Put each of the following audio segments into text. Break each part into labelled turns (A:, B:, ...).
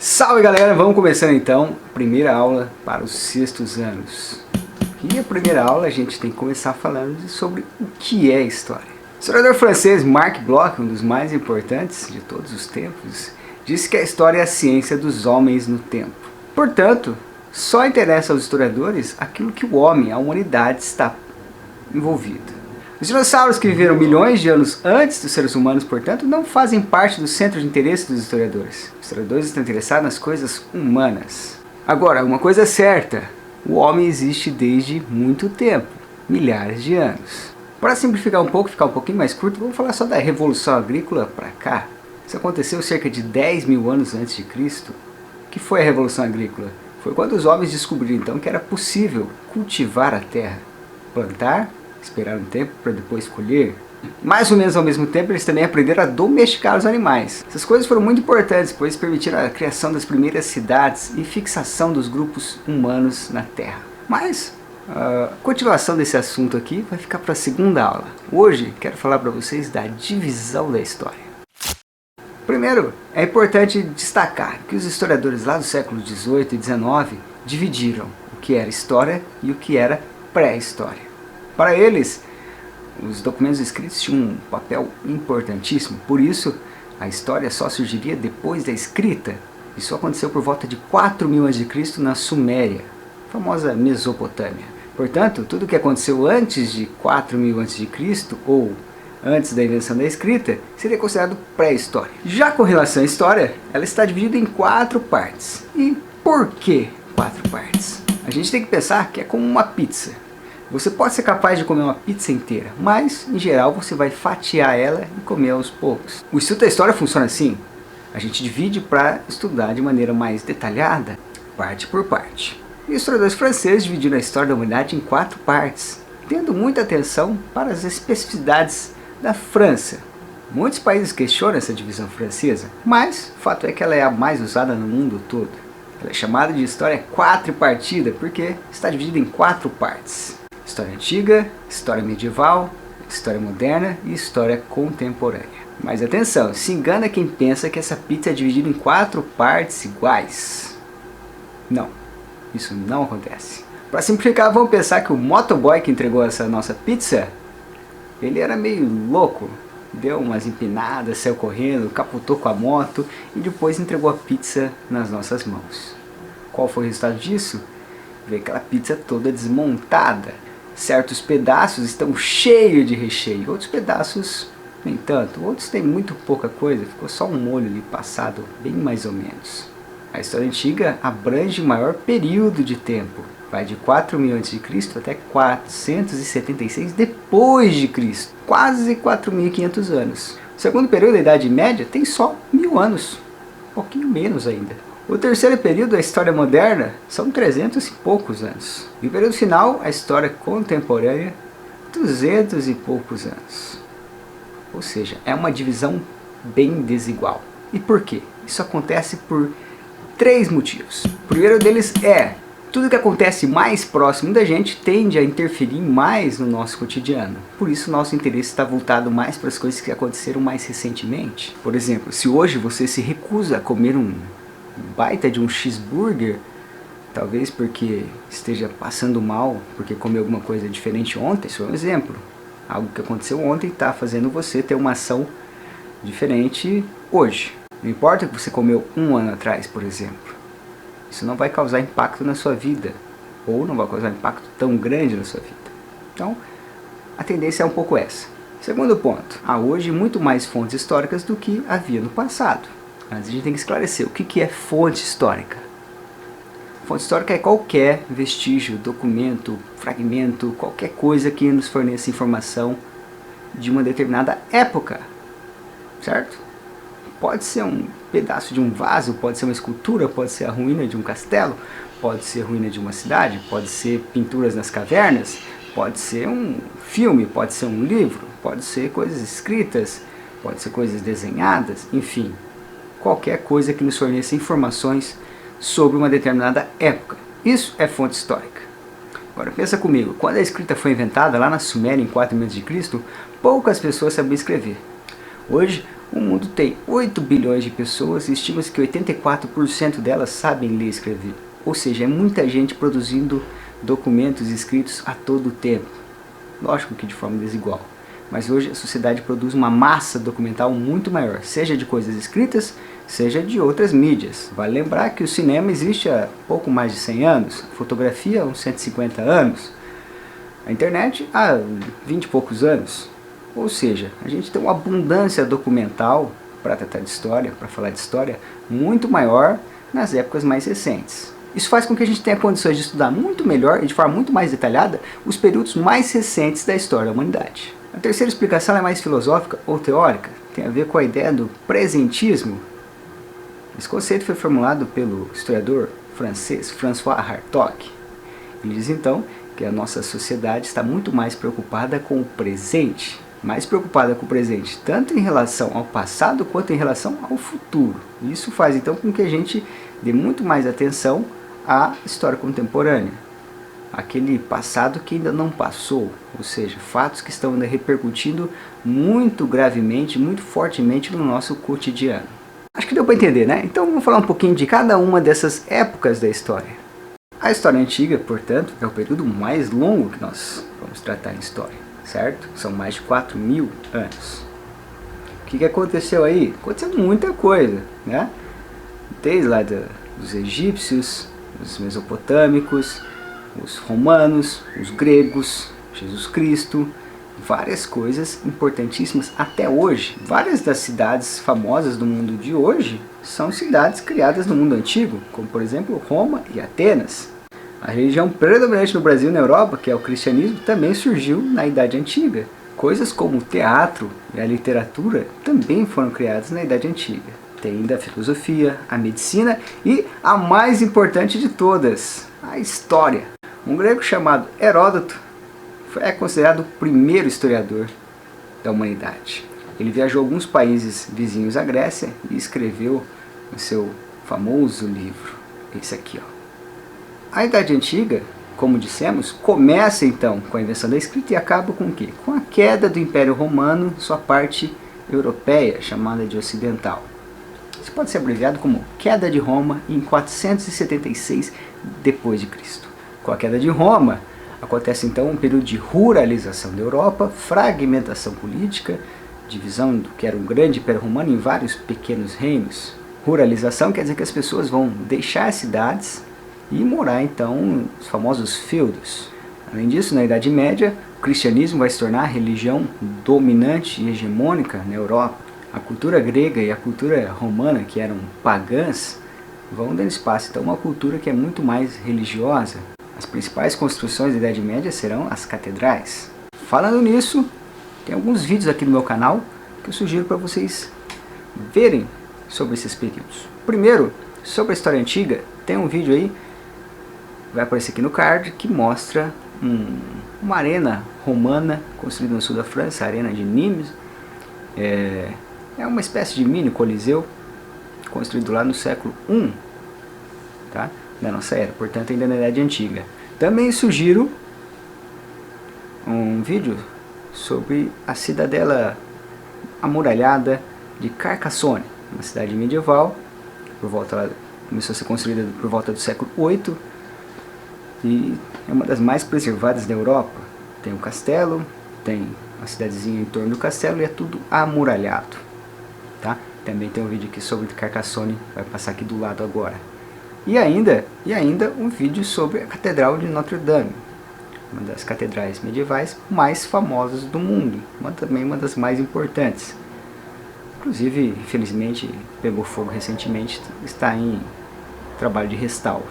A: Salve galera, vamos começando então a primeira aula para os sextos anos. E a primeira aula a gente tem que começar falando sobre o que é história. O historiador francês Marc Bloch, um dos mais importantes de todos os tempos, disse que a história é a ciência dos homens no tempo. Portanto, só interessa aos historiadores aquilo que o homem, a humanidade, está envolvido. Os dinossauros que viveram milhões de anos antes dos seres humanos, portanto, não fazem parte do centro de interesse dos historiadores. Os historiadores estão interessados nas coisas humanas. Agora, uma coisa é certa, o homem existe desde muito tempo, milhares de anos. Para simplificar um pouco, ficar um pouquinho mais curto, vamos falar só da Revolução Agrícola para cá. Isso aconteceu cerca de 10 mil anos antes de Cristo. O que foi a Revolução Agrícola? Foi quando os homens descobriram então que era possível cultivar a terra, plantar, esperar um tempo para depois colher. Mais ou menos ao mesmo tempo eles também aprenderam a domesticar os animais. Essas coisas foram muito importantes, pois permitiram a criação das primeiras cidades e fixação dos grupos humanos na Terra. Mas a continuação desse assunto aqui vai ficar para a segunda aula. Hoje quero falar para vocês da divisão da história. Primeiro, é importante destacar que os historiadores lá do século XVIII e XIX dividiram o que era história e o que era pré-história. Para eles, os documentos escritos tinham um papel importantíssimo, por isso a história só surgiria depois da escrita. Isso aconteceu por volta de 4000 a.C. na Suméria, a famosa Mesopotâmia. Portanto, tudo o que aconteceu antes de 4000 a.C. ou antes da invenção da escrita seria considerado pré-história. Já com relação à história, ela está dividida em 4 partes. E por que 4 partes? A gente tem que pensar que é como uma pizza. Você pode ser capaz de comer uma pizza inteira, mas, em geral, você vai fatiar ela e comer aos poucos. O estudo da história funciona assim. A gente divide para estudar de maneira mais detalhada, parte por parte. E os historiadores franceses dividiram a história da humanidade em 4 partes, tendo muita atenção para as especificidades da França. Muitos países questionam essa divisão francesa, mas o fato é que ela é a mais usada no mundo todo. Ela é chamada de história quadripartida porque está dividida em 4 partes. História antiga, história medieval, história moderna e história contemporânea. Mas atenção, se engana quem pensa que essa pizza é dividida em 4 partes iguais. Não, isso não acontece. Para simplificar, vamos pensar que o motoboy que entregou essa nossa pizza, ele era meio louco. Deu umas empinadas, saiu correndo, capotou com a moto e depois entregou a pizza nas nossas mãos. Qual foi o resultado disso? Veio aquela pizza toda desmontada. Certos pedaços estão cheios de recheio, outros pedaços nem tanto, outros têm muito pouca coisa, ficou só um molho ali passado, bem mais ou menos. A história antiga abrange o maior período de tempo, vai de 4000 a.C. até 476 depois de Cristo, quase 4500 anos. O segundo período da Idade Média tem só 1000 anos, um pouquinho menos ainda. O terceiro período, a história moderna, são 300 e poucos anos. E o período final, a história contemporânea, 200 e poucos anos. Ou seja, é uma divisão bem desigual. E por quê? Isso acontece por 3 motivos. O primeiro deles é, tudo que acontece mais próximo da gente tende a interferir mais no nosso cotidiano. Por isso nosso interesse está voltado mais para as coisas que aconteceram mais recentemente. Por exemplo, se hoje você se recusa a comer um baita de um cheeseburger, talvez porque esteja passando mal, porque comeu alguma coisa diferente ontem, isso é um exemplo. Algo que aconteceu ontem está fazendo você ter uma ação diferente hoje. Não importa que você comeu 1 ano atrás, por exemplo. Isso não vai causar impacto na sua vida, ou não vai causar impacto tão grande na sua vida. Então, a tendência é um pouco essa. Segundo ponto, há hoje muito mais fontes históricas do que havia no passado. Mas a gente tem que esclarecer o que é fonte histórica. Fonte histórica é qualquer vestígio, documento, fragmento, qualquer coisa que nos forneça informação de uma determinada época, certo? Pode ser um pedaço de um vaso, pode ser uma escultura, pode ser a ruína de um castelo, pode ser a ruína de uma cidade, pode ser pinturas nas cavernas, pode ser um filme, pode ser um livro, pode ser coisas escritas, pode ser coisas desenhadas, enfim. Qualquer coisa que nos forneça informações sobre uma determinada época. Isso é fonte histórica. Agora pensa comigo, quando a escrita foi inventada lá na Suméria em 4000 a.C., poucas pessoas sabiam escrever. Hoje, O mundo tem 8 bilhões de pessoas e estima-se que 84% delas sabem ler e escrever. Ou seja, é muita gente produzindo documentos escritos a todo tempo. Lógico que de forma desigual. Mas hoje a sociedade produz uma massa documental muito maior, seja de coisas escritas, seja de outras mídias. Vale lembrar que o cinema existe há pouco mais de 100 anos, a fotografia há uns 150 anos, a internet há 20 e poucos anos. Ou seja, a gente tem uma abundância documental para tratar de história, para falar de história, muito maior nas épocas mais recentes. Isso faz com que a gente tenha condições de estudar muito melhor e de forma muito mais detalhada os períodos mais recentes da história da humanidade. A terceira explicação é mais filosófica ou teórica, tem a ver com a ideia do presentismo. Esse conceito foi formulado pelo historiador francês François Hartog. Ele diz então que a nossa sociedade está muito mais preocupada com o presente, mais preocupada com o presente, tanto em relação ao passado quanto em relação ao futuro. Isso faz então com que a gente dê muito mais atenção à história contemporânea, aquele passado que ainda não passou, ou seja, fatos que estão ainda repercutindo muito gravemente, muito fortemente no nosso cotidiano. Acho que deu para entender, né? Então vamos falar um pouquinho de cada uma dessas épocas da história. A história antiga, portanto, é o período mais longo que nós vamos tratar em história, certo? São mais de 4.000 anos. O que aconteceu aí? Aconteceu muita coisa, né? Desde lá dos egípcios, os mesopotâmicos, os romanos, os gregos, Jesus Cristo, várias coisas importantíssimas até hoje. Várias das cidades famosas do mundo de hoje são cidades criadas no mundo antigo, como por exemplo Roma e Atenas. A religião predominante no Brasil e na Europa, que é o cristianismo, também surgiu na Idade Antiga. Coisas como o teatro e a literatura também foram criadas na Idade Antiga. Tem ainda a filosofia, a medicina e a mais importante de todas, a história. Um grego chamado Heródoto é considerado o primeiro historiador da humanidade. Ele viajou a alguns países vizinhos à Grécia e escreveu o seu famoso livro, esse aqui, ó. A Idade Antiga, como dissemos, começa então com a invenção da escrita e acaba com o quê? Com a queda do Império Romano, sua parte europeia, chamada de ocidental. Isso pode ser abreviado como queda de Roma em 476 d.C. Com a queda de Roma, acontece então um período de ruralização da Europa, fragmentação política, divisão do que era um grande Império Romano em vários pequenos reinos. Ruralização quer dizer que as pessoas vão deixar as cidades e morar então nos famosos feudos. Além disso, na Idade Média, o cristianismo vai se tornar a religião dominante e hegemônica na Europa. A cultura grega e a cultura romana, que eram pagãs, vão dando espaço então a uma cultura que é muito mais religiosa. As principais construções da Idade Média serão as catedrais. Falando nisso, tem alguns vídeos aqui no meu canal que eu sugiro para vocês verem sobre esses períodos. Primeiro, sobre a história antiga, tem um vídeo aí, vai aparecer aqui no card, que mostra uma arena romana construída no sul da França, a Arena de Nîmes. É uma espécie de mini coliseu, construído lá no século I, tá? Da nossa era, portanto ainda na Idade Antiga. Também sugiro um vídeo sobre a cidadela amuralhada de Carcassonne, uma cidade medieval, começou a ser construída por volta do século VIII e é uma das mais preservadas da Europa. Tem um castelo, tem uma cidadezinha em torno do castelo e é tudo amuralhado, tá? Também tem um vídeo aqui sobre Carcassonne, vai passar aqui do lado agora. E ainda um vídeo sobre a Catedral de Notre Dame, uma das catedrais medievais mais famosas do mundo, também uma das mais importantes. Inclusive, infelizmente, pegou fogo recentemente, está em trabalho de restauro.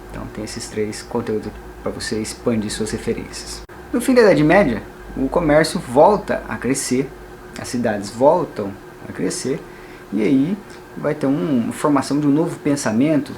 A: Então tem esses três conteúdos para você expandir suas referências. No fim da Idade Média, o comércio volta a crescer, as cidades voltam a crescer, e aí vai ter uma formação de um novo pensamento,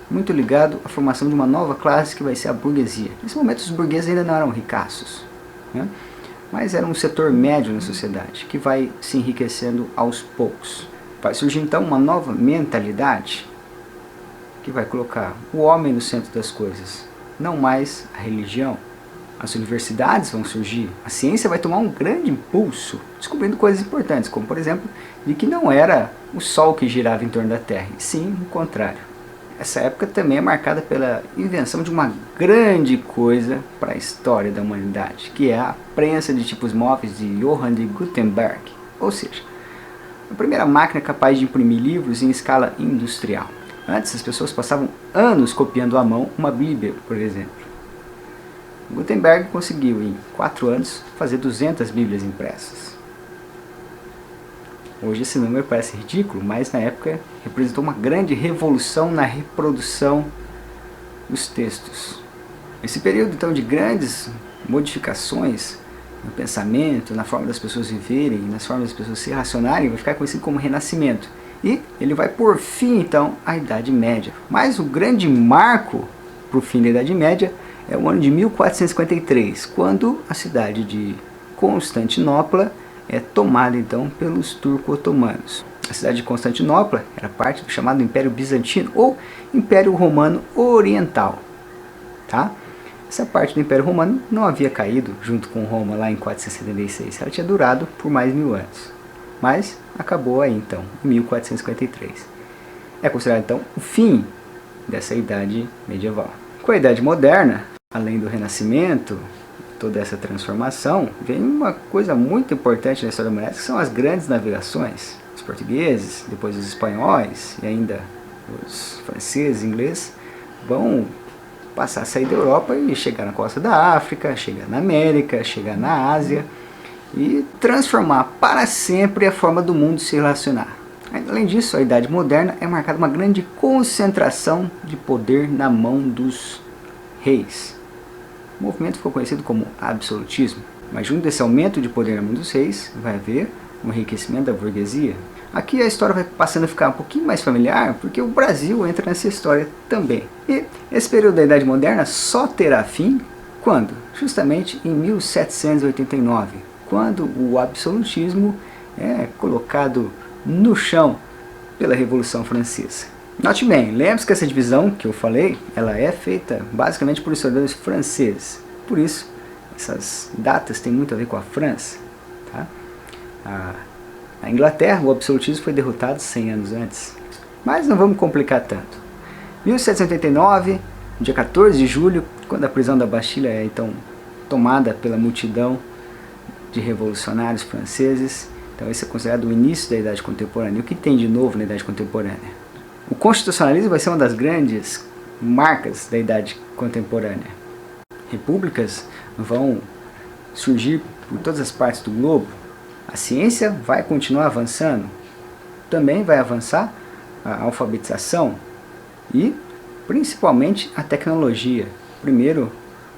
A: muito ligado à formação de uma nova classe que vai ser a burguesia. Nesse momento os burgueses ainda não eram ricaços, né? Mas era um setor médio na sociedade, que vai se enriquecendo aos poucos. Vai surgir então uma nova mentalidade, que vai colocar o homem no centro das coisas, não mais a religião. as universidades vão surgir, a ciência vai tomar um grande impulso, descobrindo coisas importantes, como por exemplo, de que não era o Sol que girava em torno da Terra, e sim o contrário. Essa época também é marcada pela invenção de uma grande coisa para a história da humanidade, que é a prensa de tipos móveis de Johann de Gutenberg, ou seja, a primeira máquina capaz de imprimir livros em escala industrial. Antes as pessoas passavam anos copiando à mão uma Bíblia, por exemplo. Gutenberg conseguiu, em 4 anos, fazer 200 Bíblias impressas. Hoje esse número parece ridículo, mas na época representou uma grande revolução na reprodução dos textos. Esse período então de grandes modificações no pensamento, na forma das pessoas viverem, nas formas das pessoas se relacionarem, vai ficar conhecido como Renascimento. E ele vai por fim então à Idade Média. Mas o grande marco para o fim da Idade Média é o ano de 1453, quando a cidade de Constantinopla é tomada então pelos turco-otomanos. A cidade de Constantinopla era parte do chamado Império Bizantino ou Império Romano Oriental. Tá? Essa parte do Império Romano não havia caído junto com Roma lá em 476, ela tinha durado por mais 1000 anos. Mas acabou aí então, em 1453. É considerado então o fim dessa idade medieval. Com a Idade Moderna, além do Renascimento, toda essa transformação, vem uma coisa muito importante na história da humanidade, que são as grandes navegações. Os portugueses, depois os espanhóis e ainda os franceses e ingleses vão passar a sair da Europa e chegar na costa da África, chegar na América, chegar na Ásia e transformar para sempre a forma do mundo se relacionar. Além disso, a Idade Moderna é marcada uma grande concentração de poder na mão dos reis. O movimento ficou conhecido como absolutismo, mas junto desse aumento de poder na mão dos reis, vai haver um enriquecimento da burguesia. Aqui a história vai passando a ficar um pouquinho mais familiar, porque o Brasil entra nessa história também. E esse período da Idade Moderna só terá fim quando? Justamente em 1789, quando o absolutismo é colocado no chão pela Revolução Francesa. Note bem, lembre-se que essa divisão que eu falei, ela é feita basicamente por historiadores franceses. Por isso, essas datas têm muito a ver com a França. Tá? Na Inglaterra, o absolutismo foi derrotado 100 anos antes. Mas não vamos complicar tanto. 1789, dia 14 de julho, quando a prisão da Bastilha é então tomada pela multidão de revolucionários franceses. Então esse é considerado o início da Idade Contemporânea. E o que tem de novo na Idade Contemporânea? O constitucionalismo vai ser uma das grandes marcas da Idade Contemporânea. Repúblicas vão surgir por todas as partes do globo. A ciência vai continuar avançando. Também vai avançar a alfabetização e principalmente a tecnologia. Primeiro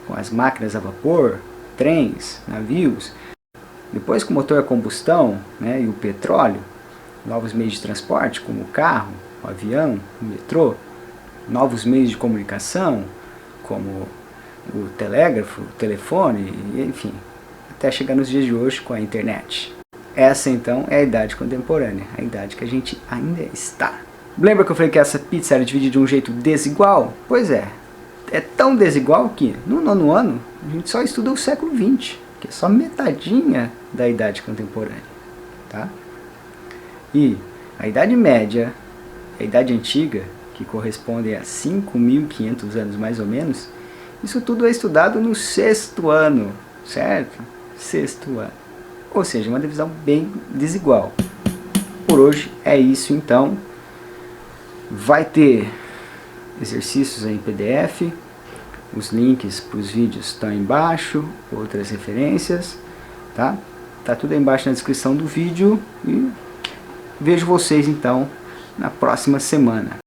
A: com as máquinas a vapor, trens, navios. Depois com o motor a combustão, né, e o petróleo. Novos meios de transporte como o carro, o avião, o metrô, novos meios de comunicação, como o telégrafo, o telefone, enfim, até chegar nos dias de hoje com a internet. Essa então é a Idade Contemporânea, a idade que a gente ainda está. Lembra que eu falei que essa pizza era dividida de um jeito desigual? Pois é tão desigual que no 9º ano a gente só estuda o século XX, que é só metadinha da Idade Contemporânea. Tá? E a Idade Média, a Idade Antiga, que corresponde a 5.500 anos mais ou menos, isso tudo é estudado no 6º ano, certo? 6º ano. Ou seja, uma divisão bem desigual. Por hoje é isso então. Vai ter exercícios em PDF, os links para os vídeos estão aí embaixo, outras referências, tá? Tá tudo aí embaixo na descrição do vídeo e vejo vocês então na próxima semana.